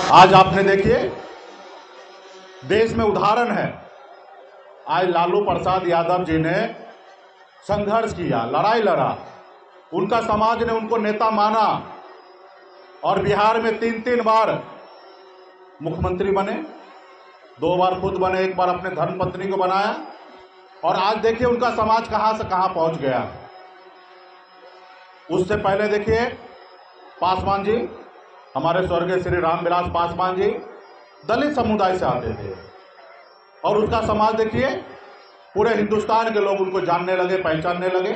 आज आपने देखिए देश में उदाहरण है, आज लालू प्रसाद यादव जी ने संघर्ष किया, लड़ाई लड़ा, उनका समाज ने उनको नेता माना और बिहार में 3-3 बार मुख्यमंत्री बने, 2 बार खुद बने, 1 बार अपने धर्मपत्नी को बनाया और आज देखिए उनका समाज कहां से कहां पहुंच गया। उससे पहले देखिए पासवान जी, हमारे स्वर्गीय श्री रामविलास पासवान जी दलित समुदाय से आते थे और उसका समाज देखिए पूरे हिंदुस्तान के लोग उनको जानने लगे, पहचानने लगे।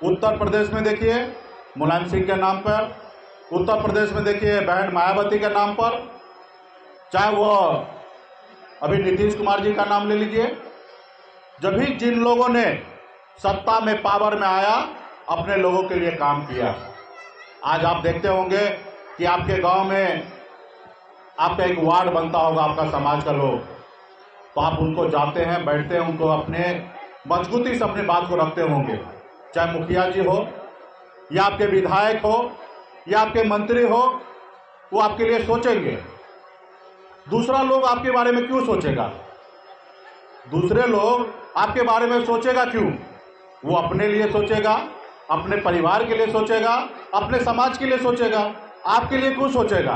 उत्तर प्रदेश में देखिए मुलायम सिंह के नाम पर, उत्तर प्रदेश में देखिए बहन मायावती के नाम पर, चाहे वो अभी नीतीश कुमार जी का नाम ले लीजिए। जब भी जिन लोगों ने सत्ता में, पावर में आया, अपने लोगों के लिए काम किया। आज आप देखते होंगे कि आपके गांव में आपका एक वार्ड बनता होगा, आपका समाज का लोग, तो आप उनको जाते हैं, बैठते हैं, उनको अपने मजबूती से अपनी बात को रखते होंगे। चाहे मुखिया जी हो या आपके विधायक हो या आपके मंत्री हो, वो आपके लिए सोचेंगे। दूसरा लोग आपके बारे में क्यों सोचेगा? दूसरे लोग आपके बारे में सोचेगा क्यों? वो अपने लिए सोचेगा, अपने परिवार के लिए सोचेगा, अपने समाज के लिए सोचेगा। आपके लिए क्यों सोचेगा?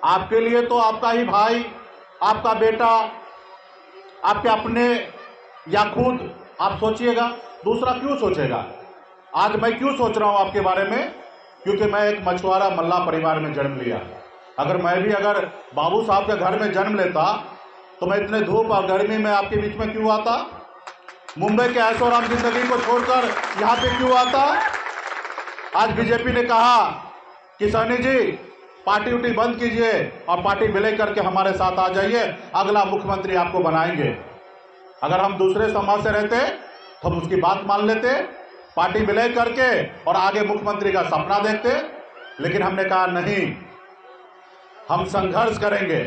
आपके लिए तो आपका ही भाई, आपका बेटा, आपके अपने या खुद आप सोचिएगा, दूसरा क्यों सोचेगा? आज मैं क्यों सोच रहा हूं आपके बारे में? क्योंकि मैं एक मछुआरा मल्ला परिवार में जन्म लिया। अगर मैं भी बाबू साहब के घर में जन्म लेता तो मैं इतने धूप और गर्मी में आपके बीच में क्यों आता? मुंबई के ऐशोआराम जिंदगी को छोड़कर यहाँ पे क्यों आता? आज बीजेपी ने कहा कि सैनी जी पार्टी उटी बंद कीजिए और पार्टी विलय करके हमारे साथ आ जाइए, अगला मुख्यमंत्री आपको बनाएंगे। अगर हम दूसरे समाज से रहते तो हम उसकी बात मान लेते, पार्टी विलय करके और आगे मुख्यमंत्री का सपना देखते। लेकिन हमने कहा नहीं, हम संघर्ष करेंगे।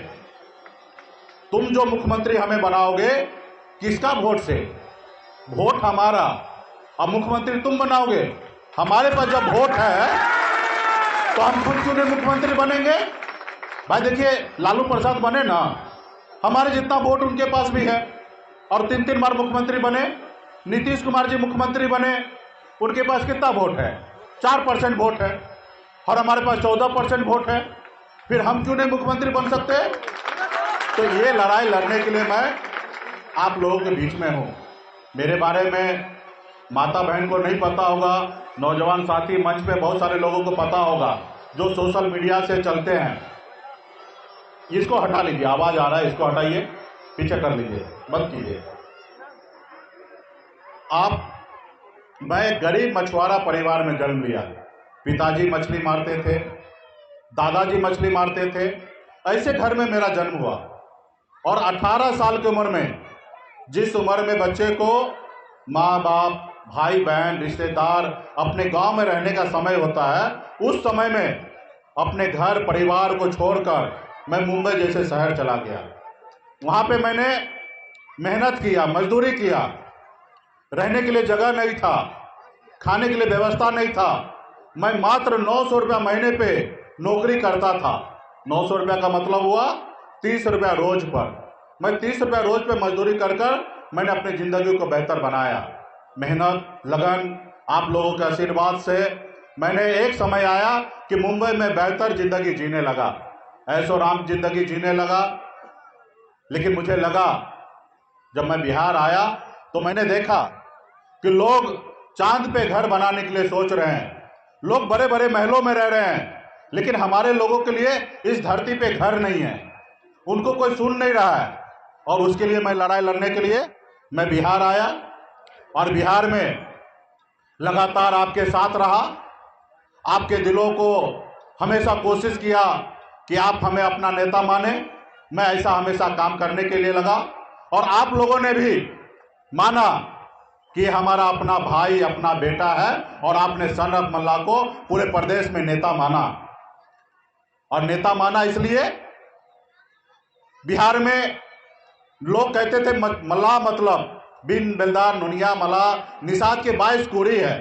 तुम जो मुख्यमंत्री हमें बनाओगे, किसका वोट से? वोट हमारा, अब मुख्यमंत्री तुम बनाओगे। हमारे पास जब वोट है तो हम खुद क्यों नहीं मुख्यमंत्री बनेंगे? भाई देखिए लालू प्रसाद बने ना, हमारे जितना वोट उनके पास भी है और 3-3 बार मुख्यमंत्री बने। नीतीश कुमार जी मुख्यमंत्री बने, उनके पास कितना वोट है? 4% वोट है और हमारे पास 14% वोट है। फिर हम क्यों नहीं मुख्यमंत्री बन सकते? तो ये लड़ाई लड़ने के लिए मैं आप लोगों के बीच में हूँ। मेरे बारे में माता बहन को नहीं पता होगा, नौजवान साथी मंच पे बहुत सारे लोगों को पता होगा जो सोशल मीडिया से चलते हैं। इसको हटा लीजिए, आवाज आ रहा है, इसको हटाइए, पीछे कर लीजिए, बंद कीजिए। मैं गरीब मछुआरा परिवार में जन्म लिया। पिताजी मछली मारते थे, दादाजी मछली मारते थे, ऐसे घर में मेरा जन्म हुआ। और 18 साल की उम्र में, जिस उम्र में बच्चे को माँ बाप, भाई बहन, रिश्तेदार, अपने गांव में रहने का समय होता है, उस समय में अपने घर परिवार को छोड़कर मैं मुंबई जैसे शहर चला गया। वहां पे मैंने मेहनत किया, मजदूरी किया, रहने के लिए जगह नहीं था, खाने के लिए व्यवस्था नहीं था। मैं मात्र 900 रुपया महीने पे नौकरी करता था। 900 रुपया का मतलब हुआ 30 रुपया रोज पर। मैं 30 रुपया रोज पे मजदूरी कर मैंने अपनी जिंदगी को बेहतर बनाया। मेहनत, लगन, आप लोगों के आशीर्वाद से मैंने एक समय आया कि मुंबई में बेहतर जिंदगी जीने लगा, ऐशोआराम जिंदगी जीने लगा। लेकिन मुझे लगा, जब मैं बिहार आया तो मैंने देखा कि लोग चांद पे घर बनाने के लिए सोच रहे हैं, लोग बड़े बड़े महलों में रह रहे हैं, लेकिन हमारे लोगों के लिए इस धरती पे घर नहीं है, उनको कोई सुन नहीं रहा है। और उसके लिए मैं लड़ाई लड़ने के लिए मैं बिहार आया और बिहार में लगातार आपके साथ रहा। आपके दिलों को हमेशा कोशिश किया कि आप हमें अपना नेता माने। मैं ऐसा हमेशा काम करने के लिए लगा और आप लोगों ने भी माना कि हमारा अपना भाई, अपना बेटा है और आपने सनत मल्ला को पूरे प्रदेश में नेता माना। और नेता माना इसलिए, बिहार में लोग कहते थे मल्ला मतलब बिन बेलदार नुनिया मला निषाद के 22 कुड़ी है।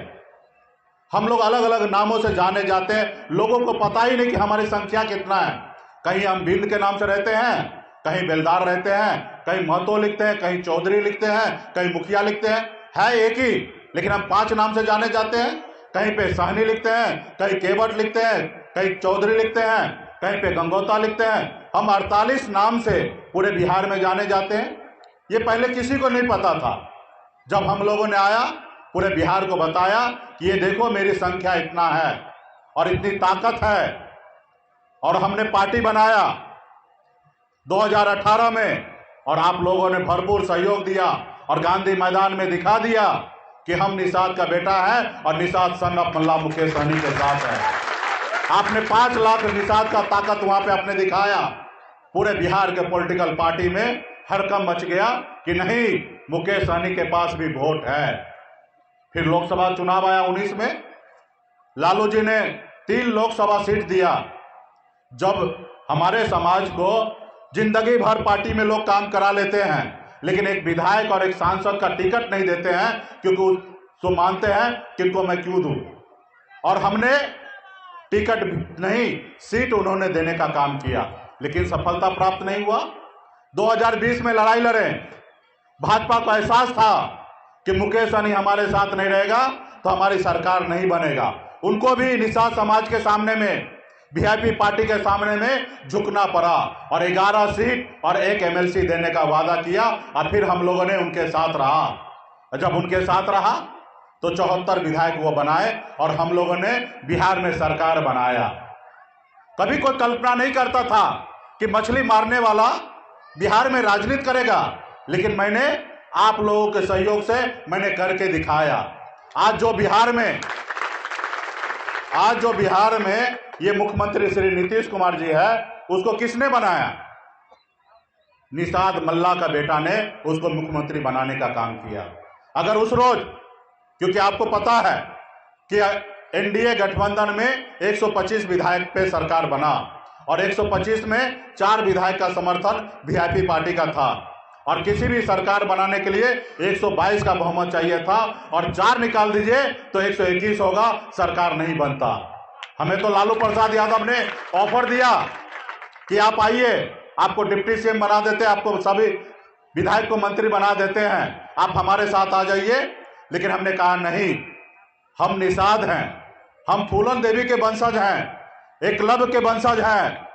हम लोग अलग अलग नामों से जाने जाते हैं, लोगों को पता ही नहीं कि हमारी संख्या कितना है। कहीं हम बिंद के नाम से रहते हैं, कहीं बेलदार रहते हैं, कहीं महतो लिखते हैं, कहीं चौधरी लिखते हैं, कहीं मुखिया लिखते हैं, है एक ही, लेकिन हम 5 नाम से जाने जाते हैं। कहीं पे सहनी लिखते हैं, कहीं केवट लिखते हैं, कहीं चौधरी लिखते हैं, कहीं पे गंगोता लिखते हैं। हम 48 नाम से पूरे बिहार में जाने जाते हैं। ये पहले किसी को नहीं पता था। जब हम लोगों ने आया, पूरे बिहार को बताया कि ये देखो मेरी संख्या इतना है और इतनी ताकत है, और हमने पार्टी बनाया 2018 में, और आप लोगों ने भरपूर सहयोग दिया और गांधी मैदान में दिखा दिया कि हम निषाद का बेटा है और निषाद सन ऑफ मल्ला मुकेश सहनी के साथ है। आपने 5 लाख निषाद का ताकत वहां पे आपने दिखाया। पूरे बिहार के पॉलिटिकल पार्टी में हड़कंप मच गया कि नहीं, मुकेश सहनी के पास भी वोट है। फिर लोकसभा चुनाव आया 19 में, लालू जी ने 3 लोकसभा सीट दिया। जब हमारे समाज को जिंदगी भर पार्टी में लोग काम करा लेते हैं, लेकिन एक विधायक और एक सांसद का टिकट नहीं देते हैं, क्योंकि उसको मानते हैं कि इनको मैं क्यों दूं। और हमने टिकट नहीं, सीट उन्होंने देने का काम किया, लेकिन सफलता प्राप्त नहीं हुआ। 2020 में लड़ाई लड़े, भाजपा को एहसास था कि मुकेश सहनी हमारे साथ नहीं रहेगा तो हमारी सरकार नहीं बनेगा। उनको भी निषाद समाज के सामने में, वीआईपी पार्टी के सामने में झुकना पड़ा और 11 सीट और 1 एमएलसी देने का वादा किया। और फिर हम लोगों ने उनके साथ रहा। जब उनके साथ रहा तो 74 विधायक वो बनाए और हम लोगों ने बिहार में सरकार बनाया। कभी कोई कल्पना नहीं करता था कि मछली मारने वाला बिहार में राजनीति करेगा, लेकिन मैंने आप लोगों के सहयोग से मैंने करके दिखाया। आज जो बिहार में ये मुख्यमंत्री श्री नीतीश कुमार जी है, उसको किसने बनाया? निषाद मल्ला का बेटा ने उसको मुख्यमंत्री बनाने का काम किया। अगर उस रोज, क्योंकि आपको पता है कि एनडीए गठबंधन में 125 विधायक पे सरकार बना और 125 में 4 विधायक का समर्थन वीआईपी पार्टी का था, और किसी भी सरकार बनाने के लिए 122 का बहुमत चाहिए था, और 4 निकाल दीजिए तो 121 होगा, सरकार नहीं बनता। हमें तो लालू प्रसाद यादव ने ऑफर दिया कि आप आइए, आपको डिप्टी सीएम बना देते हैं, आपको सभी विधायक को मंत्री बना देते हैं, आप हमारे साथ आ जाइए। लेकिन हमने कहा नहीं, हम निषाद हैं, हम फूलन देवी के वंशज हैं, एकलव्य के वंशज हैं,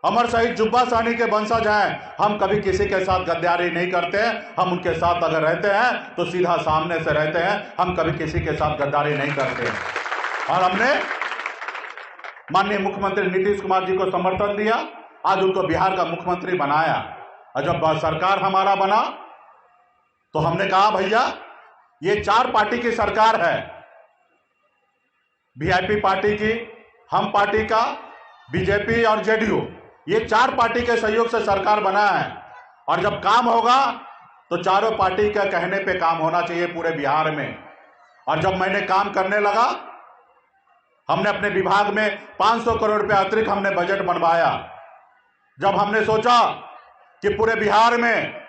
अमर शहीद जुब्बा सहनी के वंशज हैं। हम कभी किसी के साथ गद्दारी नहीं करते हैं। हम उनके साथ अगर रहते हैं तो सीधा सामने से रहते हैं, हम कभी किसी के साथ गद्दारी नहीं करते हैं। और हमने माननीय मुख्यमंत्री नीतीश कुमार जी को समर्थन दिया, आज उनको बिहार का मुख्यमंत्री बनाया। और जब सरकार हमारा बना तो हमने कहा भैया ये 4 पार्टी की सरकार है, वीआईपी पार्टी की, हम पार्टी का, बीजेपी और जेडीयू, ये 4 पार्टी के सहयोग से सरकार बना है। और जब काम होगा तो चारों पार्टी के कहने पे काम होना चाहिए पूरे बिहार में। और जब मैंने काम करने लगा, हमने अपने विभाग में 500 करोड़ रुपए अतिरिक्त हमने बजट बनवाया। जब हमने सोचा कि पूरे बिहार में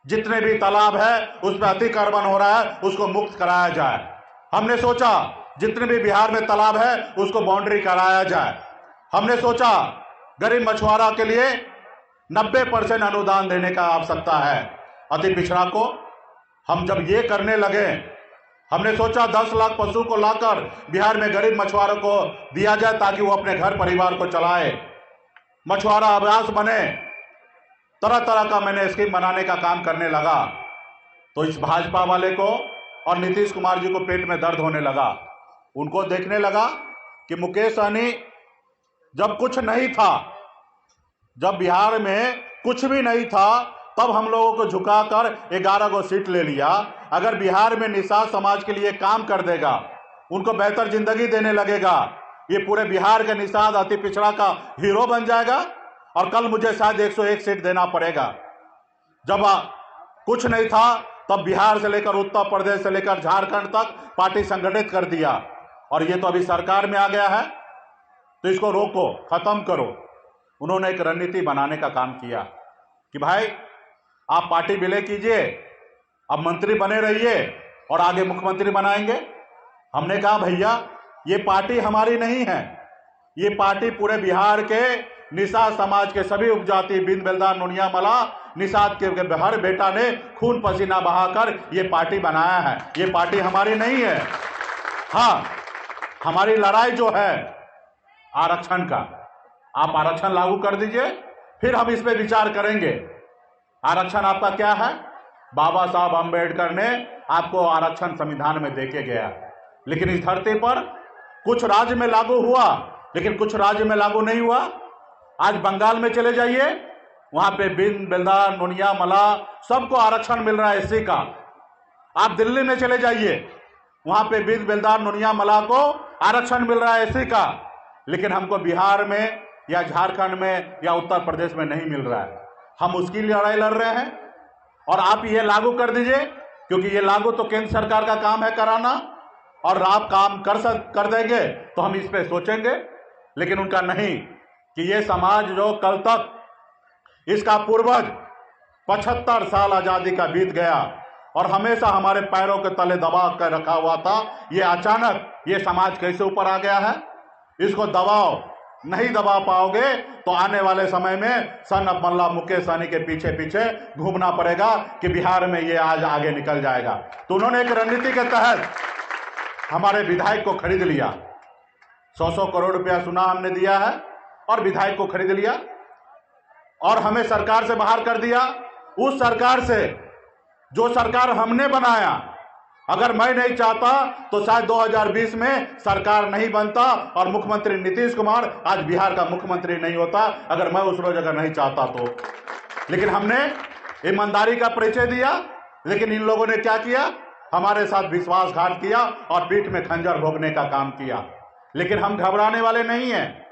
जितने भी तालाब है उस पर अतिक्रमण हो रहा है, उसको मुक्त कराया जाए। हमने सोचा जितने भी बिहार में तालाब है उसको बाउंड्री कराया जाए। हमने सोचा गरीब मछुआरा के लिए 90% अनुदान देने का आवश्यकता है, अति पिछड़ा को। हम जब ये करने लगे, हमने सोचा 10 लाख पशु को लाकर बिहार में गरीब मछुआरों को दिया जाए ताकि वो अपने घर परिवार को चलाए, मछुआरा आवास बने। तरह तरह का मैंने स्कीम बनाने का काम करने लगा। तो इस भाजपा वाले को और नीतीश कुमार जी को पेट में दर्द होने लगा। उनको देखने लगा कि मुकेश सहनी जब कुछ नहीं था, जब बिहार में कुछ भी नहीं था, तब हम लोगों को झुकाकर 11 को सीट ले लिया। अगर बिहार में निषाद समाज के लिए काम कर देगा, उनको बेहतर जिंदगी देने लगेगा, ये पूरे बिहार के निषाद अति पिछड़ा का हीरो बन जाएगा। और कल मुझे शायद 101 सीट देना पड़ेगा। जब कुछ नहीं था तब बिहार से लेकर उत्तर प्रदेश से लेकर झारखंड तक पार्टी संगठित कर दिया, और ये तो अभी सरकार में आ गया है, तो इसको रोको, खत्म करो। उन्होंने एक रणनीति बनाने का काम किया कि भाई आप पार्टी विलय कीजिए, अब मंत्री बने रहिए और आगे मुख्यमंत्री बनाएंगे। हमने कहा भैया ये पार्टी हमारी नहीं है, ये पार्टी पूरे बिहार के निषाद समाज के सभी उपजाति बिंद बेलदार नुनिया मला निषाद के हर बेटा ने खून पसीना बहाकर ये पार्टी बनाया है। ये पार्टी हमारी नहीं है। हाँ, हमारी लड़ाई जो है आरक्षण का, आप आरक्षण लागू कर दीजिए, फिर हम इस पे विचार करेंगे। आरक्षण आपका क्या है? बाबा साहब अंबेडकर ने आपको आरक्षण संविधान में देके गया, लेकिन इस धरती पर कुछ राज्य में लागू हुआ, लेकिन कुछ राज्य में लागू नहीं हुआ। आज बंगाल में चले जाइए, वहां पे बिंद बेलदार नुनिया मला सबको आरक्षण मिल रहा है एससी का। आप दिल्ली में चले जाइए, वहां पे बिंद बेलदार नुनिया मला को आरक्षण मिल रहा है एससी का, लेकिन हमको बिहार में या झारखंड में या उत्तर प्रदेश में नहीं मिल रहा है। हम उसकी लड़ाई लड़ रहे हैं और आप ये लागू कर दीजिए, क्योंकि ये लागू तो केंद्र सरकार का काम है कराना, और आप काम कर देंगे तो हम इस पे सोचेंगे। लेकिन उनका नहीं कि ये समाज जो कल तक इसका पूर्वज 75 साल आजादी का बीत गया और हमेशा हमारे पैरों के तले दबा कर रखा हुआ था, ये अचानक ये समाज कैसे ऊपर आ गया है? इसको दबाओ, नहीं दबा पाओगे तो आने वाले समय में सन ऑफ मल्ला मुकेश सहनी के पीछे पीछे घूमना पड़ेगा कि बिहार में ये आज आगे निकल जाएगा। तो उन्होंने एक रणनीति के तहत हमारे विधायक को खरीद लिया। 100 करोड़ रुपया सुना हमने दिया है और विधायक को खरीद लिया और हमें सरकार से बाहर कर दिया। उस सरकार से जो सरकार हमने बनाया, अगर मैं नहीं चाहता तो शायद 2020 में सरकार नहीं बनता और मुख्यमंत्री नीतीश कुमार आज बिहार का मुख्यमंत्री नहीं होता, अगर मैं उस रोज अगर नहीं चाहता तो। लेकिन हमने ईमानदारी का परिचय दिया, लेकिन इन लोगों ने क्या किया? हमारे साथ विश्वासघात किया और पीठ में खंजर भोगने का काम किया। लेकिन हम घबराने वाले नहीं हैं।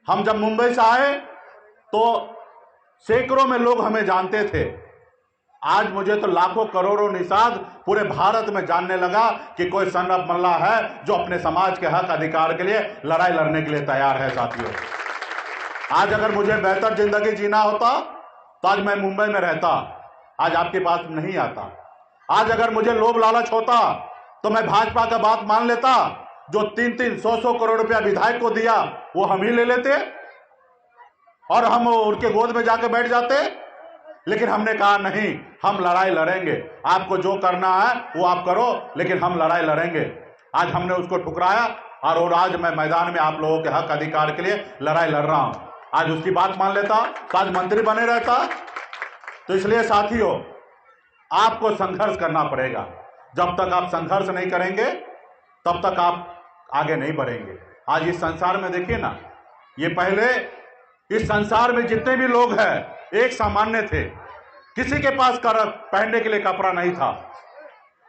हम जब मुंबई से आए तो सैकड़ों में लोग हमें जानते थे। आज मुझे तो लाखों करोड़ों निषाद पूरे भारत में जानने लगा कि कोई सन ऑफ मल्ला है जो अपने समाज के हक अधिकार के लिए लड़ाई लड़ने के लिए तैयार है। साथियों, आज अगर मुझे बेहतर जिंदगी जीना होता तो आज मैं मुंबई में रहता, आज आपके पास नहीं आता। आज अगर मुझे लोभ लालच होता तो मैं भाजपा का बात मान लेता, जो 300 करोड़ रुपया विधायक को दिया वो हम ही ले लेते और हम उनके गोद में जाके बैठ जाते। लेकिन हमने कहा नहीं, हम लड़ाई लड़ेंगे। आपको जो करना है वो आप करो, लेकिन हम लड़ाई लड़ेंगे। आज हमने उसको ठुकराया और आज मैं मैदान में आप लोगों के हक अधिकार के लिए लड़ाई लड़ रहा हूं। आज उसकी बात मान लेता तो आज मंत्री बने रहता। तो इसलिए साथियों, आपको संघर्ष करना पड़ेगा। जब तक आप संघर्ष नहीं करेंगे तब तक आप आगे नहीं बढ़ेंगे। आज इस संसार में देखिए ना, ये पहले इस संसार में जितने भी लोग हैं एक सामान्य थे, किसी के पास पहनने के लिए कपड़ा नहीं था,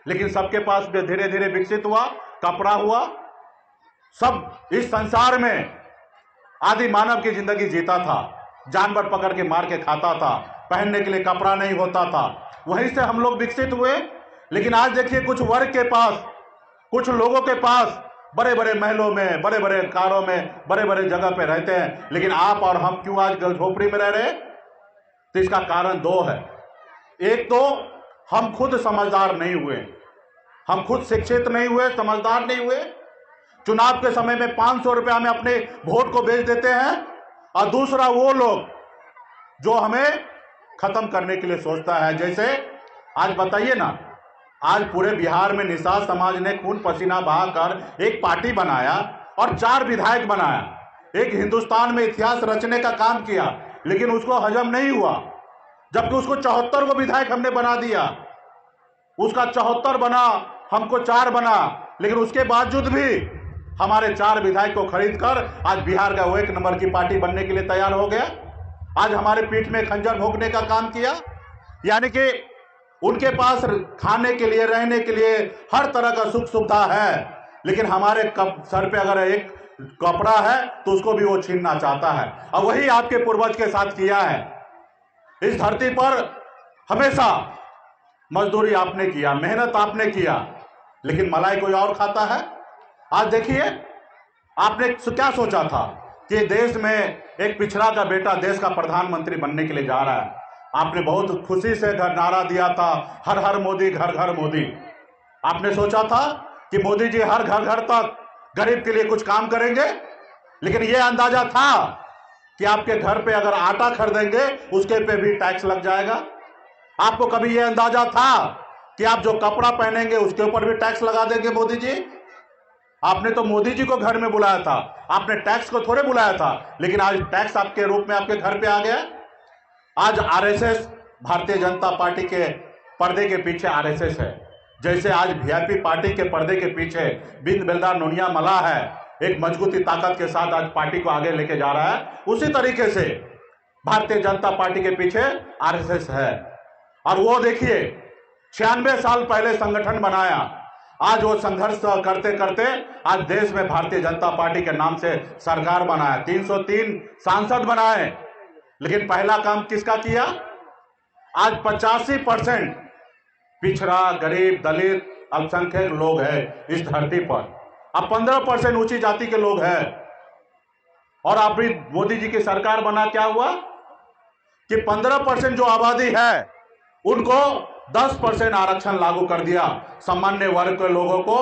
लेकिन सबके पास धीरे धीरे विकसित हुआ, कपड़ा हुआ। सब इस संसार में आदि मानव की जिंदगी जीता था, जानवर पकड़ के मार के खाता था, पहनने के लिए कपड़ा नहीं होता था, वहीं से हम लोग विकसित हुए। लेकिन आज देखिए कुछ वर्ग के पास, कुछ लोगों के पास बड़े बड़े महलों में, बड़े बड़े कारों में, बड़े बड़े जगह पे रहते हैं, लेकिन आप और हम क्यों आज झोपड़ी में रह रहे हैं? तो इसका कारण दो है। एक तो हम खुद समझदार नहीं हुए, हम खुद शिक्षित नहीं हुए, समझदार नहीं हुए। चुनाव के समय में 500 रुपया में अपने वोट को बेच देते हैं। और दूसरा वो लोग जो हमें खत्म करने के लिए सोचता है। जैसे आज बताइए ना, आज पूरे बिहार में निषाद समाज ने खून पसीना बहाकर एक पार्टी बनाया और 4 विधायक बनाया, एक हिंदुस्तान में इतिहास रचने का काम किया, लेकिन उसको हजम नहीं हुआ। जबकि उसको 74 को विधायक हमने बना दिया, उसका 74 बना, हमको 4 बना, लेकिन उसके बावजूद भी हमारे 4 विधायक को खरीदकर आज बिहार का वो 1 नंबर की पार्टी बनने के लिए तैयार हो गया। आज हमारे पीठ में खंजर भोंकने का काम किया। यानी कि उनके पास खाने के लिए, रहने के लिए हर तरह का सुख सुविधा है, लेकिन हमारे सर पे अगर एक कपड़ा है तो उसको भी वो छीनना चाहता है। और वही आपके पूर्वज के साथ किया है। इस धरती पर हमेशा मजदूरी आपने किया, मेहनत आपने किया, लेकिन मलाई कोई और खाता है। आज देखिए, आपने क्या सोचा था कि देश में एक पिछड़ा का बेटा देश का प्रधानमंत्री बनने के लिए जा रहा है। आपने बहुत खुशी से नारा दिया था, हर हर मोदी, घर घर मोदी। आपने सोचा था कि मोदी जी हर घर घर तक गरीब के लिए कुछ काम करेंगे, लेकिन यह अंदाजा था कि आपके घर पे अगर आटा खरीदेंगे उसके पे भी टैक्स लग जाएगा? आपको कभी यह अंदाजा था कि आप जो कपड़ा पहनेंगे उसके ऊपर भी टैक्स लगा देंगे मोदी जी? आपने तो मोदी जी को घर में बुलाया था, आपने टैक्स को थोड़े बुलाया था, लेकिन आज टैक्स आपके रूप में आपके घर पे आ गया। आज आरएसएस, भारतीय जनता पार्टी के पर्दे के पीछे आरएसएस है। जैसे आज वीआईपी पार्टी के पर्दे के पीछे बिंद बेलदार नोनिया मला है, एक मजबूती ताकत के साथ आज पार्टी को आगे लेके जा रहा है, उसी तरीके से भारतीय जनता पार्टी के पीछे आरएसएस है। और वो देखिए 96 साल पहले संगठन बनाया, आज वो संघर्ष करते करते आज देश में भारतीय जनता पार्टी के नाम से सरकार बनाया, 303 सांसद बनाए, लेकिन पहला काम किसका किया? आज 85% पिछड़ा, गरीब, दलित, अल्पसंख्यक लोग हैं इस धरती पर। अब 15% ऊंची जाति के लोग हैं। और अभी मोदी जी की सरकार बना, क्या हुआ कि 15% जो आबादी है उनको 10% आरक्षण लागू कर दिया, सामान्य वर्ग के लोगों को,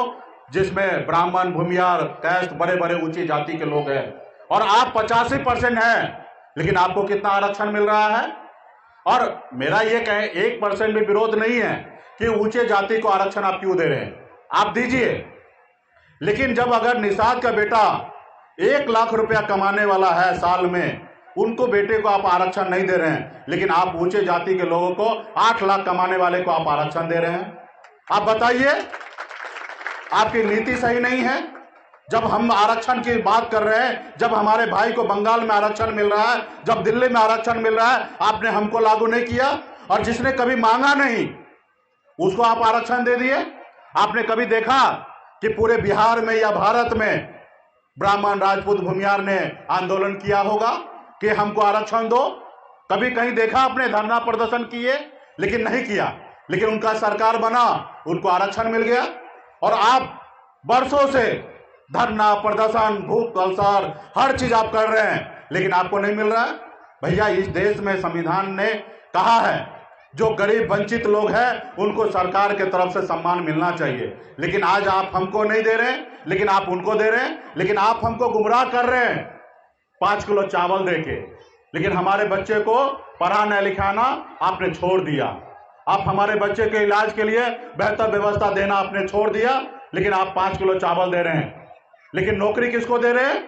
जिसमें ब्राह्मण, भूमियार, कैस्ट, बड़े बड़े ऊंची जाति के लोग हैं। और आप 85% हैं, लेकिन आपको कितना आरक्षण मिल रहा है? और मेरा ये कहे 1% भी विरोध नहीं है कि ऊंचे जाति को आरक्षण आप क्यों दे रहे हैं, आप दीजिए। लेकिन जब अगर निषाद का बेटा 1 लाख रुपया कमाने वाला है साल में, उनको बेटे को आप आरक्षण नहीं दे रहे हैं, लेकिन आप ऊंचे जाति के लोगों को 8 लाख कमाने वाले को आप आरक्षण दे रहे हैं। आप बताइए, आपकी नीति सही नहीं है? जब हम आरक्षण की बात कर रहे हैं, जब हमारे भाई को बंगाल में आरक्षण मिल रहा है, जब दिल्ली में आरक्षण मिल रहा है, आपने हमको लागू नहीं किया। और जिसने कभी मांगा नहीं उसको आप आरक्षण दे दिए। आपने कभी देखा कि पूरे बिहार में या भारत में ब्राह्मण, राजपूत, भूमियार ने आंदोलन किया होगा कि हमको आरक्षण दो? कभी कहीं देखा आपने धरना प्रदर्शन किए? लेकिन नहीं किया। लेकिन उनका सरकार बना, उनको आरक्षण मिल गया। और आप बरसों से धरना प्रदर्शन, भूख हड़ताल, हर चीज आप कर रहे हैं, लेकिन आपको नहीं मिल रहा है। भैया, इस देश में संविधान ने कहा है जो गरीब वंचित लोग हैं उनको सरकार के तरफ से सम्मान मिलना चाहिए, लेकिन आज आप हमको नहीं दे रहे हैं, लेकिन आप उनको दे रहे हैं। लेकिन आप हमको गुमराह कर रहे हैं 5 किलो चावल देके, लेकिन हमारे बच्चे को पढ़ाना लिखाना आपने छोड़ दिया। आप हमारे बच्चे के इलाज के लिए बेहतर व्यवस्था देना आपने छोड़ दिया, लेकिन आप 5 किलो चावल दे रहे हैं। लेकिन नौकरी किसको दे रहे हैं?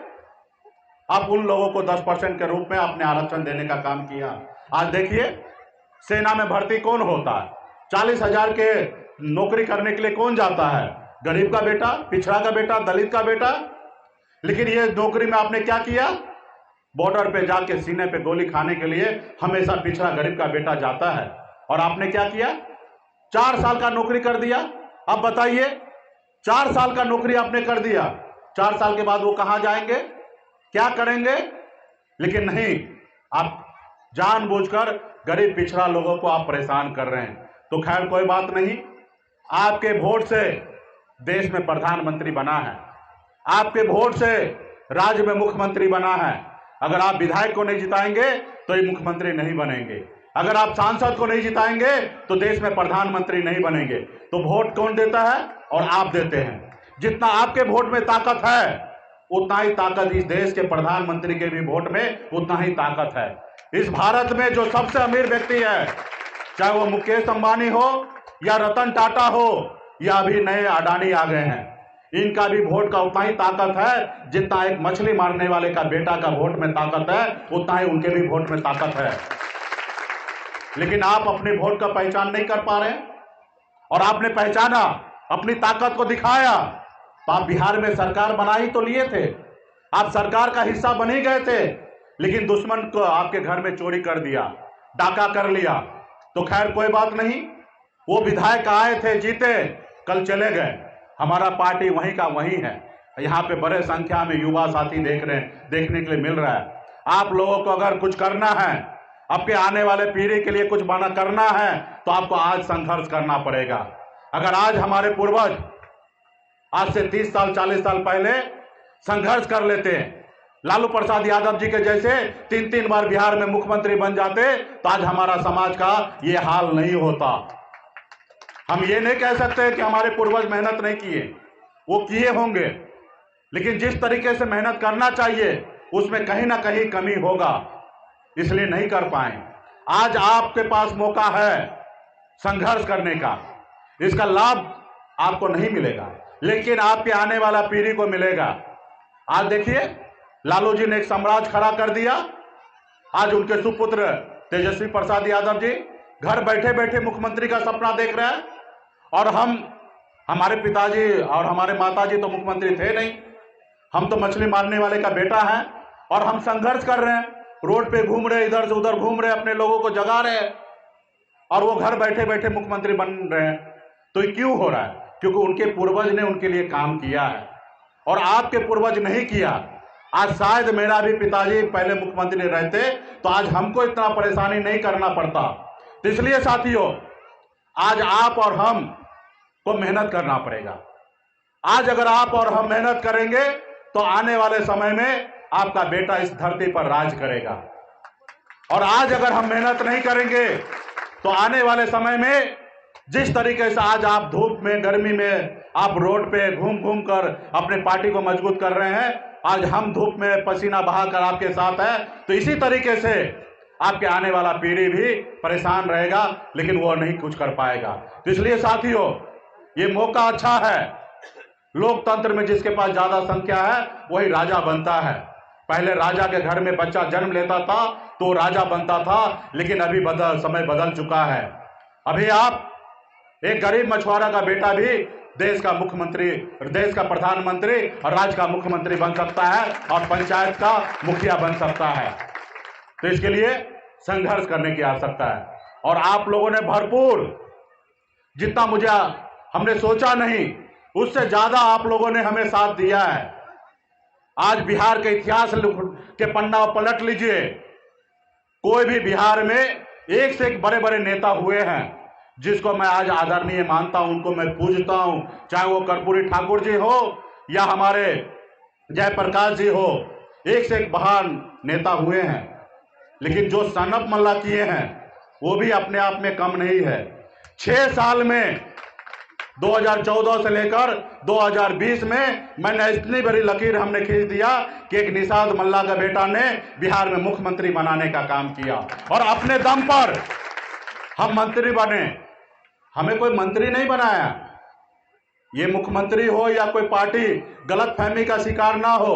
आप उन लोगों को 10% के रूप में आपने आरक्षण देने का काम किया। आज देखिए, सेना में भर्ती कौन होता है? 40,000 के नौकरी करने के लिए कौन जाता है? गरीब का बेटा, पिछड़ा का बेटा, दलित का बेटा। लेकिन ये नौकरी में आपने क्या किया? बॉर्डर पे जाके सीने पे गोली खाने के लिए हमेशा पिछड़ा गरीब का बेटा जाता है। और आपने क्या किया? 4 साल का नौकरी कर दिया। अब बताइए, 4 साल का नौकरी आपने कर दिया, 4 साल के बाद वो कहां जाएंगे, क्या करेंगे? लेकिन नहीं, आप जानबूझकर गरीब पिछड़ा लोगों को आप परेशान कर रहे हैं। तो खैर कोई बात नहीं, आपके वोट से देश में प्रधानमंत्री बना है, आपके वोट से राज्य में मुख्यमंत्री बना है। अगर आप विधायक को नहीं जिताएंगे तो ये मुख्यमंत्री नहीं बनेंगे। अगर आप सांसद को नहीं जिताएंगे तो देश में प्रधानमंत्री नहीं बनेंगे। तो वोट कौन देता है? और आप देते हैं। जितना आपके वोट में ताकत है, उतना ही ताकत इस देश के प्रधानमंत्री के भी वोट में उतना ही ताकत है। इस भारत में जो सबसे अमीर व्यक्ति है, चाहे वो मुकेश अंबानी हो या रतन टाटा हो या अभी नए अडानी आ गए हैं, इनका भी वोट का उतना ही ताकत है जितना एक मछली मारने वाले का बेटा का वोट में ताकत है, उतना ही उनके भी वोट में ताकत है। लेकिन आप अपने वोट का पहचान नहीं कर पा रहे, और आपने पहचाना, अपनी ताकत को दिखाया, तो आप बिहार में सरकार बना ही तो लिए थे, आप सरकार का हिस्सा बन ही गए थे। लेकिन दुश्मन को आपके घर में चोरी कर दिया, डाका कर लिया। तो खैर कोई बात नहीं, वो विधायक आए थे, जीते, कल चले गए। हमारा पार्टी वहीं का वहीं है। यहाँ पे बड़े संख्या में युवा साथी देखने के लिए मिल रहा है। आप लोगों को अगर कुछ करना है, आपके आने वाले पीढ़ी के लिए कुछ बना करना है, तो आपको आज संघर्ष करना पड़ेगा। अगर आज हमारे पूर्वज आज से 30 साल 40 साल पहले संघर्ष कर लेते, लालू प्रसाद यादव जी के जैसे 3-3 बार बिहार में मुख्यमंत्री बन जाते, तो आज हमारा समाज का ये हाल नहीं होता। हम ये नहीं कह सकते कि हमारे पूर्वज मेहनत नहीं किए, वो किए होंगे, लेकिन जिस तरीके से मेहनत करना चाहिए उसमें कहीं ना कहीं कमी होगा, इसलिए नहीं कर पाए। आज आपके पास मौका है संघर्ष करने का, इसका लाभ आपको नहीं मिलेगा, लेकिन आपके आने वाला पीढ़ी को मिलेगा। आज देखिए, लालू जी ने एक साम्राज्य खड़ा कर दिया। आज उनके सुपुत्र तेजस्वी प्रसाद यादव जी घर बैठे बैठे मुख्यमंत्री का सपना देख रहे हैं, और हमारे पिताजी और हमारे माताजी तो मुख्यमंत्री थे नहीं। हम तो मछली मारने वाले का बेटा है, और हम संघर्ष कर रहे हैं, रोड पे घूम रहे, इधर से उधर घूम रहे, अपने लोगों को जगा रहे हैं, और वो घर बैठे बैठे मुख्यमंत्री बन रहे हैं। तो ये क्यों हो रहा है? क्योंकि उनके पूर्वज ने उनके लिए काम किया है, और आपके पूर्वज नहीं किया। आज शायद मेरा भी पिताजी पहले मुख्यमंत्री रहते तो आज हमको इतना परेशानी नहीं करना पड़ता। तो इसलिए साथियों, आज आप और हम को मेहनत करना पड़ेगा। आज अगर आप और हम मेहनत करेंगे तो आने वाले समय में आपका बेटा इस धरती पर राज करेगा, और आज अगर हम मेहनत नहीं करेंगे तो आने वाले समय में जिस तरीके से आज आप धूप में, गर्मी में आप रोड पे घूम घूम कर अपने पार्टी को मजबूत कर रहे हैं, आज हम धूप में पसीना बहाकर आपके साथ है, तो इसी तरीके से आपके आने वाला पीढ़ी भी परेशान रहेगा, लेकिन वो नहीं कुछ कर पाएगा। तो इसलिए साथियों, ये मौका अच्छा है। लोकतंत्र में जिसके पास ज्यादा संख्या है वही राजा बनता है। पहले राजा के घर में बच्चा जन्म लेता था तो राजा बनता था, लेकिन अभी समय बदल चुका है। अभी आप एक गरीब मछुआरा का बेटा भी देश का मुख्यमंत्री, देश का प्रधानमंत्री और राज्य का मुख्यमंत्री बन सकता है, और पंचायत का मुखिया बन सकता है। तो इसके लिए संघर्ष करने की आवश्यकता है, और आप लोगों ने भरपूर, जितना मुझे हमने सोचा नहीं उससे ज्यादा आप लोगों ने हमें साथ दिया है। आज बिहार के इतिहास के पन्ना पलट लीजिए, कोई भी बिहार में एक से एक बड़े बड़े नेता हुए हैं जिसको मैं आज आदरणीय मानता हूं, उनको मैं पूजता हूं, चाहे वो कर्पूरी ठाकुर जी हो या हमारे जयप्रकाश जी हो। एक से एक महान नेता हुए हैं, लेकिन जो सनप मल्ला किए हैं वो भी अपने आप में कम नहीं है। 6 साल में 2014 से लेकर 2020 में मैंने इतनी बड़ी लकीर हमने खींच दिया कि एक निषाद मल्ला का बेटा ने बिहार में मुख्यमंत्री बनाने का काम किया, और अपने दम पर हम मंत्री बने। हमें कोई मंत्री नहीं बनाया। ये मुख्यमंत्री हो या कोई पार्टी गलत फहमी का शिकार ना हो,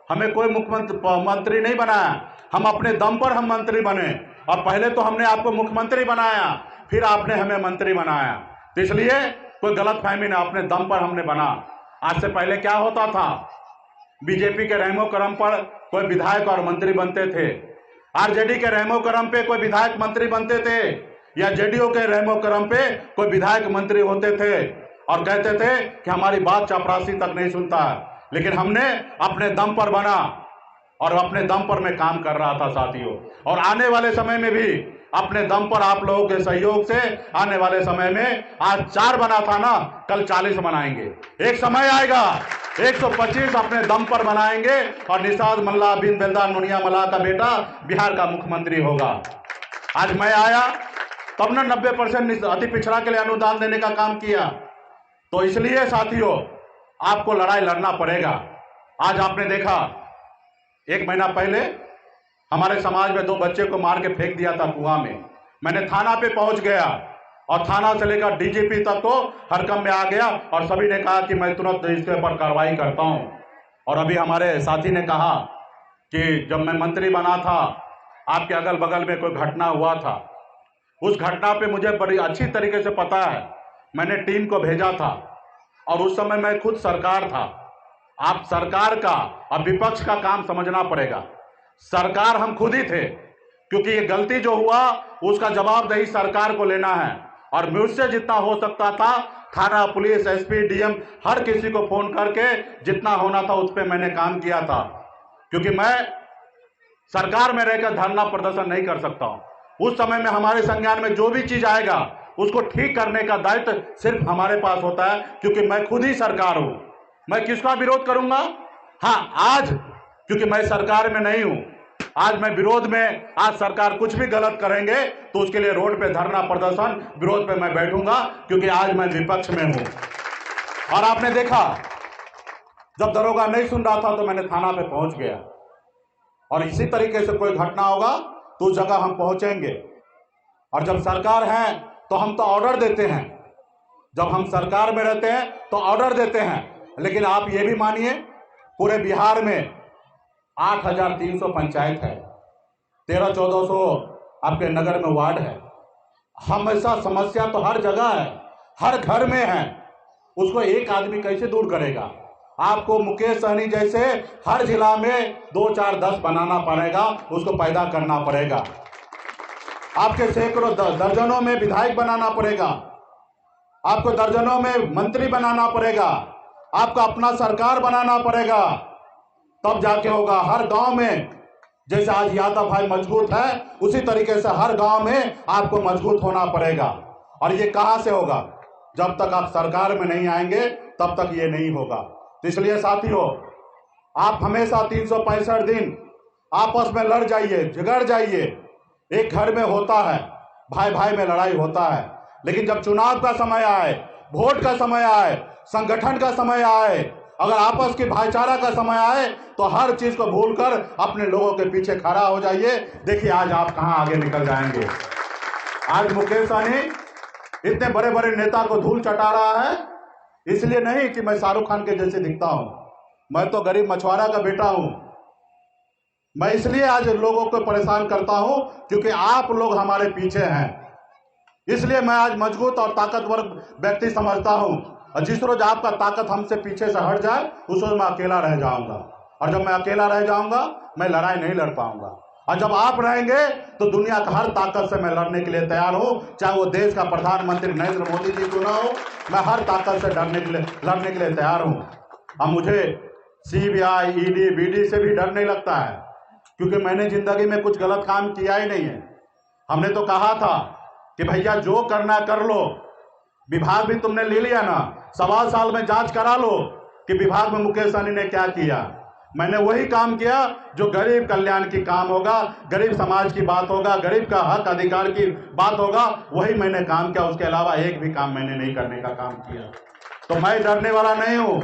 हमें कोई मंत्री नहीं बनाया। हम अपने दम पर हम मंत्री बने, और पहले तो हमने आपको मुख्यमंत्री बनाया, फिर आपने हमें मंत्री बनाया। तो इसलिए कोई गलत फहमी ना, अपने दम पर हमने बना। आज से पहले क्या होता था, बीजेपी के रहमो करम पर कोई विधायक और मंत्री बनते थे, आरजेडी के रहमो करम पे कोई विधायक मंत्री बनते थे, या जेडीयू के रहमो करम पे कोई विधायक मंत्री होते थे, और कहते थे कि हमारी बात चपरासी तक नहीं सुनता। लेकिन हमने अपने दम पर बना, और अपने दम पर मैं काम कर रहा था साथियों, और आने वाले समय में भी अपने दम पर आप लोगों के सहयोग से आने वाले समय में आज 4 बना था ना, कल 40 बनाएंगे। एक समय आएगा 125 अपने दम पर बनाएंगे, और निषाद मल्ला बिन बेलदार मुनिया मल्ला का बेटा बिहार का मुख्यमंत्री होगा। आज मैं आया तब ना 90% अति पिछड़ा के लिए अनुदान देने का काम किया। तो इसलिए साथियों, आपको लड़ाई लड़ना पड़ेगा। आज आपने देखा, 1 महीना पहले हमारे समाज में 2 बच्चे को मार के फेंक दिया था कुआं में। मैंने थाना पे पहुंच गया, और थाना से लेकर डीजीपी तक तो हरकम में आ गया, और सभी ने कहा कि मैं तुरंत इसके ऊपर कार्रवाई करता हूं। और अभी हमारे साथी ने कहा कि जब मैं मंत्री बना था आपके अगल बगल में कोई घटना हुआ था, उस घटना पे मुझे बड़ी अच्छी तरीके से पता है। मैंने टीम को भेजा था, और उस समय मैं खुद सरकार था। आप सरकार का और विपक्ष का काम समझना पड़ेगा। सरकार हम खुद ही थे, क्योंकि ये गलती जो हुआ उसका जवाबदेही सरकार को लेना है, और मुझसे जितना हो सकता था थाना, पुलिस, एसपी, डीएम हर किसी को फोन करके जितना होना था उस पर मैंने काम किया था, क्योंकि मैं सरकार में रहकर धरना प्रदर्शन नहीं कर सकता हूं। उस समय में हमारे संज्ञान में जो भी चीज आएगा उसको ठीक करने का दायित्व सिर्फ हमारे पास होता है, क्योंकि मैं खुद ही सरकार हूं। मैं किसका विरोध करूंगा? हाँ, आज क्योंकि मैं सरकार में नहीं हूं, आज मैं विरोध में, आज सरकार कुछ भी गलत करेंगे तो उसके लिए रोड पे धरना प्रदर्शन विरोध पे मैं बैठूंगा, क्योंकि आज मैं विपक्ष में हूं। और आपने देखा, जब दरोगा नहीं सुन रहा था तो मैंने थाना पे पहुंच गया, और इसी तरीके से कोई घटना होगा तो उस जगह हम पहुंचेंगे। और जब सरकार है तो हम तो ऑर्डर देते हैं, जब हम सरकार में रहते हैं तो ऑर्डर देते हैं। लेकिन आप ये भी मानिए, पूरे बिहार में 8,300 पंचायत है, 1300-1400 आपके नगर में वार्ड है। हमेशा समस्या तो हर जगह है, हर घर में है। उसको एक आदमी कैसे दूर करेगा? आपको मुकेश सहनी जैसे हर जिला में 2, 4, 10 बनाना पड़ेगा, उसको पैदा करना पड़ेगा। आपके सैकड़ों दर्जनों में विधायक बनाना पड़ेगा, आपको दर्जनों में मंत्री बनाना पड़ेगा, आपको अपना सरकार बनाना पड़ेगा, तब जाके होगा। हर गांव में जैसे आज यादव भाई मजबूत है, उसी तरीके से हर गांव में आपको मजबूत होना पड़ेगा। और ये कहां से होगा? जब तक आप सरकार में नहीं आएंगे तब तक ये नहीं होगा। तो इसलिए साथियों, आप हमेशा 365 दिन आपस में लड़ जाइए, झगड़ जाइए। एक घर में होता है, भाई भाई में लड़ाई होता है, लेकिन जब चुनाव का समय आए, वोट का समय आए, संगठन का समय आए, अगर आपस की भाईचारा का समय आए तो हर चीज को भूलकर अपने लोगों के पीछे खड़ा हो जाइए। देखिए आज आप कहां आगे निकल जाएंगे। आज मुकेश सहनी इतने बड़े बड़े नेता को धूल चटा रहा है, इसलिए नहीं कि मैं शाहरुख खान के जैसे दिखता हूं, मैं तो गरीब मछुआरा का बेटा हूं। मैं इसलिए आज लोगों को परेशान करता हूं क्योंकि आप लोग हमारे पीछे हैं। इसलिए मैं आज मजबूत और ताकतवर व्यक्ति समझता हूं। और जिस रोज आपका ताकत हमसे पीछे से हट जाए, उस रोज मैं अकेला रह जाऊंगा। और जब मैं अकेला रह जाऊंगा, मैं लड़ाई नहीं लड़ पाऊंगा। और जब आप रहेंगे तो दुनिया का हर ताकत से मैं लड़ने के लिए तैयार हूं। चाहे वो देश का प्रधानमंत्री नरेंद्र मोदी जी क्यों ना हो, मैं हर ताकत से लड़ने के लिए तैयार हूं। अब मुझे CBI, ED, BD से भी डर नहीं लगता है, क्योंकि मैंने जिंदगी में कुछ गलत काम किया ही नहीं है। हमने तो कहा था कि भैया जो करना कर लो, विभाग भी तुमने ले लिया ना, 1.25 साल में जांच करा लो कि विभाग में मुकेश सहनी ने क्या किया। मैंने वही काम किया जो गरीब कल्याण की काम होगा, गरीब समाज की बात होगा, गरीब का हक अधिकार की बात होगा, वही मैंने काम किया। उसके अलावा एक भी काम मैंने नहीं करने का काम किया। तो मैं डरने वाला नहीं हूं।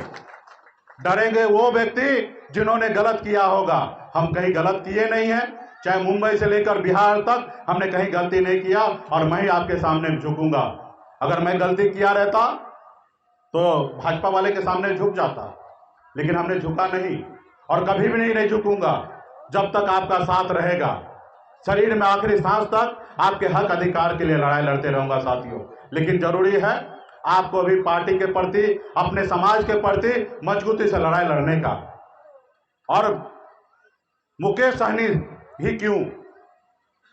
डरेंगे वो व्यक्ति जिन्होंने गलत किया होगा। हम कहीं गलत किए नहीं है, चाहे मुंबई से लेकर बिहार तक हमने कहीं गलती नहीं किया, और मैं ही आपके सामने झुकूंगा। अगर मैं गलती किया रहता तो भाजपा वाले के सामने झुक जाता, लेकिन हमने झुका नहीं और कभी भी नहीं झुकूंगा जब तक आपका साथ रहेगा। शरीर में आखिरी सांस तक आपके हक अधिकार के लिए लड़ाई लड़ते रहूंगा साथियों। लेकिन जरूरी है आपको भी पार्टी के प्रति, अपने समाज के प्रति मजबूती से लड़ाई लड़ने का। और मुकेश सहनी ही क्यों,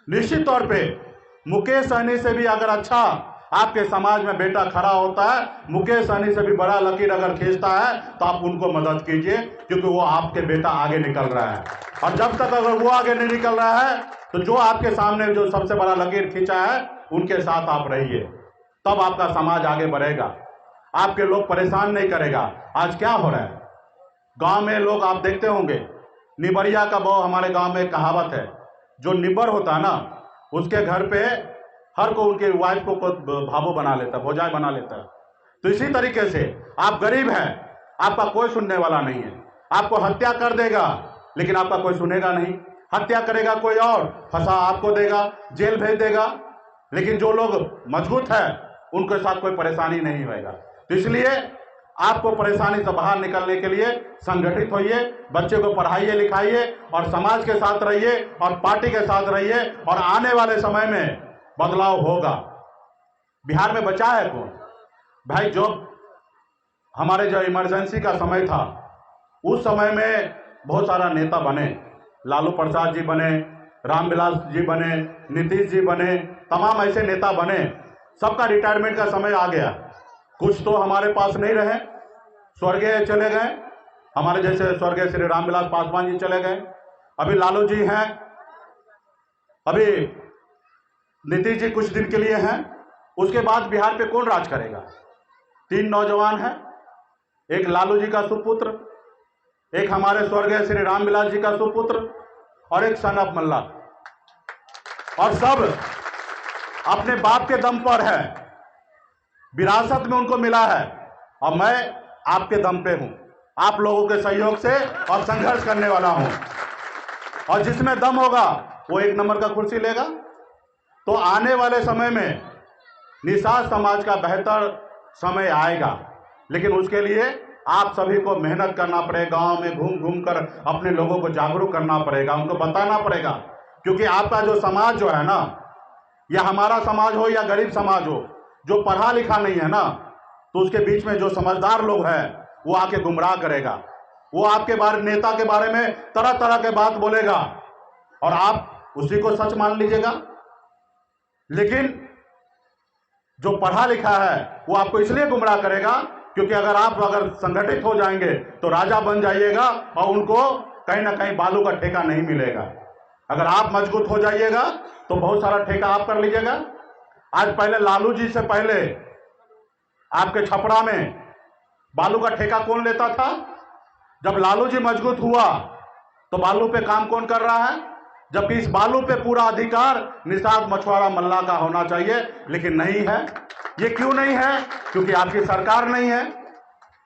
निश्चित तौर पे मुकेश सहनी से भी अगर अच्छा आपके समाज में बेटा खड़ा होता है, मुकेश सहनी से भी बड़ा लकीर अगर खींचता है, तो आप उनको मदद कीजिए, क्योंकि वो आपके बेटा आगे निकल रहा है। और जब तक अगर वो आगे नहीं निकल रहा है, तो जो आपके सामने जो सबसे बड़ा लकीर खींचा है, उनके साथ आप रहिए, तब आपका समाज आगे बढ़ेगा, आपके लोग परेशान नहीं करेगा। आज क्या हो रहा है गांव में, लोग आप देखते होंगे, निबरिया का बहु, हमारे गांव में कहावत है, जो निबर होता है ना, उसके घर पे हर को उनके वाइफ को भावो बना लेता है, भौजाई बना लेता है। तो इसी तरीके से आप गरीब हैं, आपका कोई सुनने वाला नहीं है। आपको हत्या कर देगा, लेकिन आपका कोई सुनेगा नहीं। हत्या करेगा कोई और, फंसा आपको देगा, जेल भेज देगा। लेकिन जो लोग मजबूत है, उनके साथ कोई परेशानी नहीं होगा। तो इसलिए आपको परेशानी से बाहर निकलने के लिए संगठित होइए, बच्चे को पढ़ाइए लिखाइए, और समाज के साथ रहिए, और पार्टी के साथ रहिए, और आने वाले समय में बदलाव होगा। बिहार में बचा है कौन भाई? जो हमारे जो इमरजेंसी का समय था, उस समय में बहुत सारा नेता बने, लालू प्रसाद जी बने, रामविलास जी बने, नीतीश जी बने, तमाम ऐसे नेता बने। सबका रिटायरमेंट का समय आ गया। कुछ तो हमारे पास नहीं रहे, स्वर्गीय चले गए, हमारे जैसे स्वर्गीय श्री रामविलास पासवान जी चले गए, अभी लालू जी हैं, अभी नीतीश जी कुछ दिन के लिए हैं। उसके बाद बिहार पे कौन राज करेगा? 3 नौजवान हैं, एक लालू जी का सुपुत्र, एक हमारे स्वर्गीय श्री रामविलास जी का सुपुत्र, और एक सनप मल्ला, और सब अपने बाप के दम पर है, विरासत में उनको मिला है। और मैं आपके दम पे हूं, आप लोगों के सहयोग से और संघर्ष करने वाला हूं। और जिसमें दम होगा वो 1 नंबर का कुर्सी लेगा। तो आने वाले समय में निषाद समाज का बेहतर समय आएगा, लेकिन उसके लिए आप सभी को मेहनत करना पड़ेगा। गांव में घूम घूम कर अपने लोगों को जागरूक करना पड़ेगा, उनको बताना पड़ेगा। क्योंकि आपका जो समाज जो है ना, या हमारा समाज हो या गरीब समाज हो, जो पढ़ा लिखा नहीं है ना, तो उसके बीच में जो समझदार लोग हैं वो आके गुमराह करेगा। वो आपके बारे, नेता के बारे में तरह तरह के बात बोलेगा और आप उसी को सच मान लीजिएगा। लेकिन जो पढ़ा लिखा है वो आपको इसलिए गुमराह करेगा क्योंकि अगर संगठित हो जाएंगे तो राजा बन जाइएगा और उनको कहीं ना कहीं बालू का ठेका नहीं मिलेगा। अगर आप मजबूत हो जाइएगा तो बहुत सारा ठेका आप कर लीजिएगा। आज पहले लालू जी से पहले आपके छपरा में बालू का ठेका कौन लेता था? जब लालू जी मजबूत हुआ तो बालू पे काम कौन कर रहा है? जबकि इस बालू पे पूरा अधिकार निषाद मछुआरा मल्ला का होना चाहिए, लेकिन नहीं है। ये क्यों नहीं है? क्योंकि आपकी सरकार नहीं है।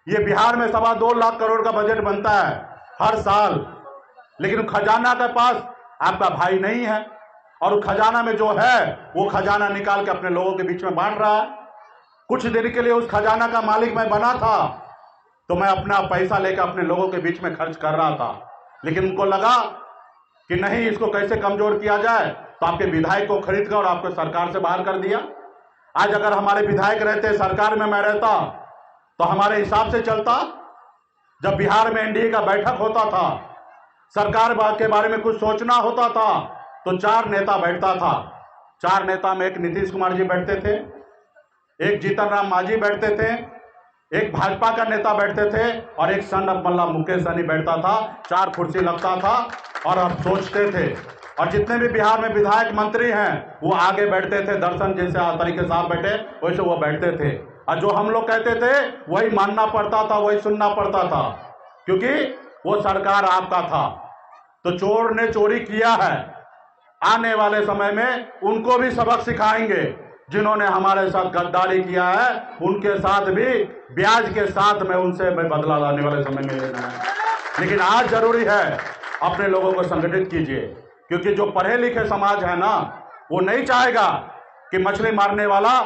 ये बिहार में 2.25 लाख करोड़ का बजट बनता है हर साल, लेकिन खजाना के पास आपका भाई नहीं है, और खजाना में जो है वो खजाना निकाल के अपने लोगों के बीच में बांट रहा है। कुछ देर के लिए उस खजाना का मालिक मैं बना था तो मैं अपना पैसा लेकर अपने लोगों के बीच में खर्च कर रहा था, लेकिन उनको लगा कि नहीं, इसको कैसे कमजोर किया जाए, तो आपके विधायक को खरीद कर और आपको सरकार से बाहर कर दिया। आज अगर हमारे विधायक रहते, सरकार में मैं रहता, तो हमारे हिसाब से चलता। जब बिहार में एनडीए का बैठक होता था, सरकार के बारे में कुछ सोचना होता था, तो 4 नेता बैठता था। 4 नेता में एक नीतीश कुमार जी बैठते थे, एक जीतन राम मांझी बैठते थे, एक भाजपा का नेता बैठते थे, और एक सन ऑफ मल्ला मुकेश सहनी बैठता था। 4 कुर्सी लगता था और अब सोचते थे। और जितने भी बिहार में विधायक मंत्री हैं वो आगे बैठते थे, दर्शन जैसे तरीके से आप बैठे वैसे वो बैठते थे, और जो हम लोग कहते थे वही मानना पड़ता था, वही सुनना पड़ता था, क्योंकि वो सरकार आपका था। तो चोर ने चोरी किया है, आने वाले समय में उनको भी सबक सिखाएंगे। जिन्होंने हमारे साथ गद्दारी किया है उनके साथ भी ब्याज के साथ में उनसे बदला लाने वाले समय में लेना है। लेकिन आज जरूरी है अपने लोगों को संगठित कीजिए, क्योंकि जो पढ़े लिखे समाज है ना, वो नहीं चाहेगा कि मछली मारने वाला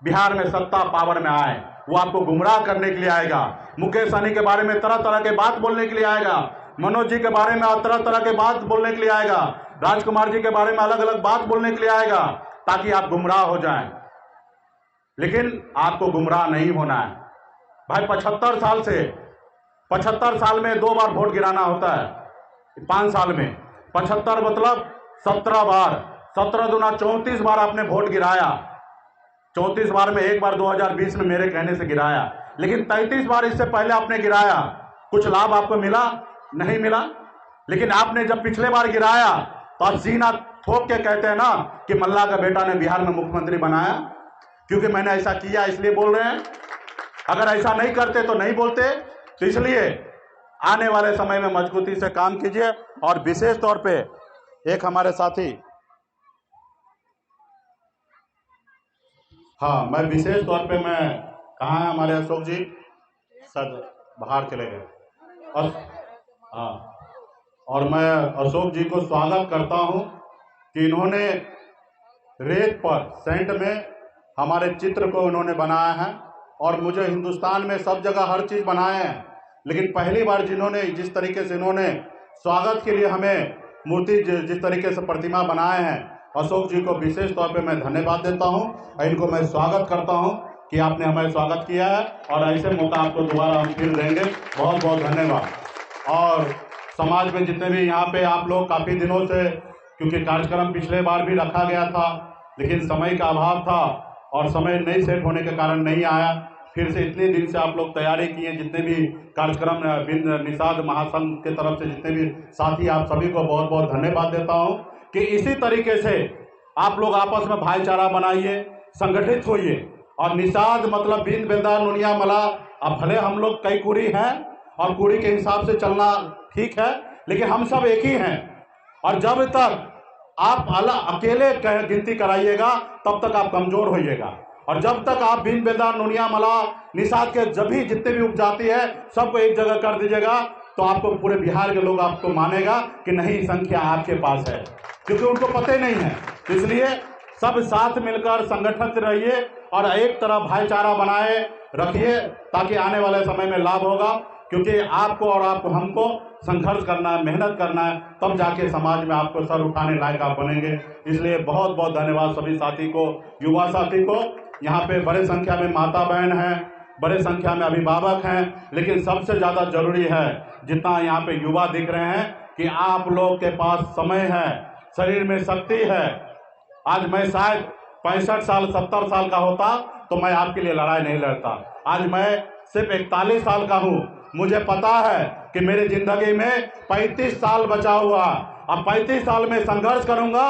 बिहार में सत्ता पावर में आए। वो आपको गुमराह करने के लिए आएगा। मुकेश सहनी के बारे में तरह तरह के बात बोलने के लिए आएगा, मनोज जी के बारे में तरह तरह के बात बोलने के लिए आएगा, राजकुमार जी के बारे में अलग अलग बात बोलने के लिए आएगा, ताकि आप गुमराह हो जाएं। लेकिन आपको गुमराह नहीं होना है भाई। 75 साल में 2 बार वोट गिराना होता है, 5 साल में 75 मतलब 17 बार, 17 दूना 34 बार आपने वोट गिराया। 34 बार में एक बार 2020 में मेरे कहने से गिराया, लेकिन 33 बार इससे पहले आपने गिराया। कुछ लाभ आपको मिला? नहीं मिला। लेकिन आपने जब पिछले बार गिराया तो आप सीना ठोक के कहते हैं ना कि मल्ला का बेटा ने बिहार में मुख्यमंत्री बनाया, क्योंकि मैंने ऐसा किया इसलिए बोल रहे हैं। अगर ऐसा नहीं करते तो नहीं बोलते। तो इसलिए आने वाले समय में मजबूती से काम कीजिए। और विशेष तौर पे एक हमारे साथी, हाँ, मैं विशेष तौर पे मैं कहाँ है हमारे अशोक जी, सर बाहर चले गए। और हाँ, और मैं अशोक जी को स्वागत करता हूँ कि इन्होंने रेत पर सेंट में हमारे चित्र को इन्होंने बनाया है। और मुझे हिंदुस्तान में सब जगह हर चीज़ बनाए हैं, लेकिन पहली बार जिन्होंने जिस तरीके से इन्होंने स्वागत के लिए हमें मूर्ति जिस तरीके से प्रतिमा बनाए हैं, अशोक जी को विशेष तौर पे मैं धन्यवाद देता हूं। और इनको मैं स्वागत करता हूं कि आपने हमें स्वागत किया है, और ऐसे मौका आपको दोबारा हम फिर देंगे। बहुत बहुत धन्यवाद। और समाज में जितने भी यहाँ पे आप लोग काफ़ी दिनों से, क्योंकि कार्यक्रम पिछले बार भी रखा गया था, लेकिन समय का अभाव था और समय नहीं सेट होने के कारण नहीं आया। फिर से इतने दिन से आप लोग तैयारी किए, जितने भी कार्यक्रम निषाद महासंघ के तरफ से जितने भी साथी, आप सभी को बहुत बहुत धन्यवाद देता हूं कि इसी तरीके से आप लोग आपस में भाईचारा बनाइए, संगठित होइए। और निषाद मतलब बिन बेलदार नुनिया मला। अब भले हम लोग कई कुड़ी हैं और कुड़ी के हिसाब से चलना ठीक है, लेकिन हम सब एक ही हैं। और जब तक आप अकेले गिनती कराइएगा तब तक आप कमजोर होइएगा। और जब तक आप बिन बेलदार नुनिया मला निषाद के जब भी जितने भी उपजाति है सबको एक जगह कर दीजिएगा, तो आपको पूरे बिहार के लोग आपको मानेगा कि नहीं संख्या आपके पास है, क्योंकि उनको पता ही नहीं है। इसलिए सब साथ मिलकर संगठित रहिए और एक तरह भाईचारा बनाए रखिए, ताकि आने वाले समय में लाभ होगा। क्योंकि आपको और आपको हमको संघर्ष करना है, मेहनत करना है, तब जाके समाज में आपको सर उठाने लायक आप बनेंगे। इसलिए बहुत बहुत धन्यवाद सभी साथी को, युवा साथी को। यहाँ पे बड़े संख्या में माता बहन हैं, बड़े संख्या में अभिभावक हैं, लेकिन सबसे ज़्यादा जरूरी है जितना यहाँ पे युवा दिख रहे हैं कि आप लोग के पास समय है, शरीर में शक्ति है। आज मैं शायद 65 साल 70 साल का होता तो मैं आपके लिए लड़ाई नहीं लड़ता। आज मैं सिर्फ 41 साल का हूँ। मुझे पता है कि मेरी जिंदगी में 35 साल बचा हुआ, अब 35 साल में संघर्ष करूंगा।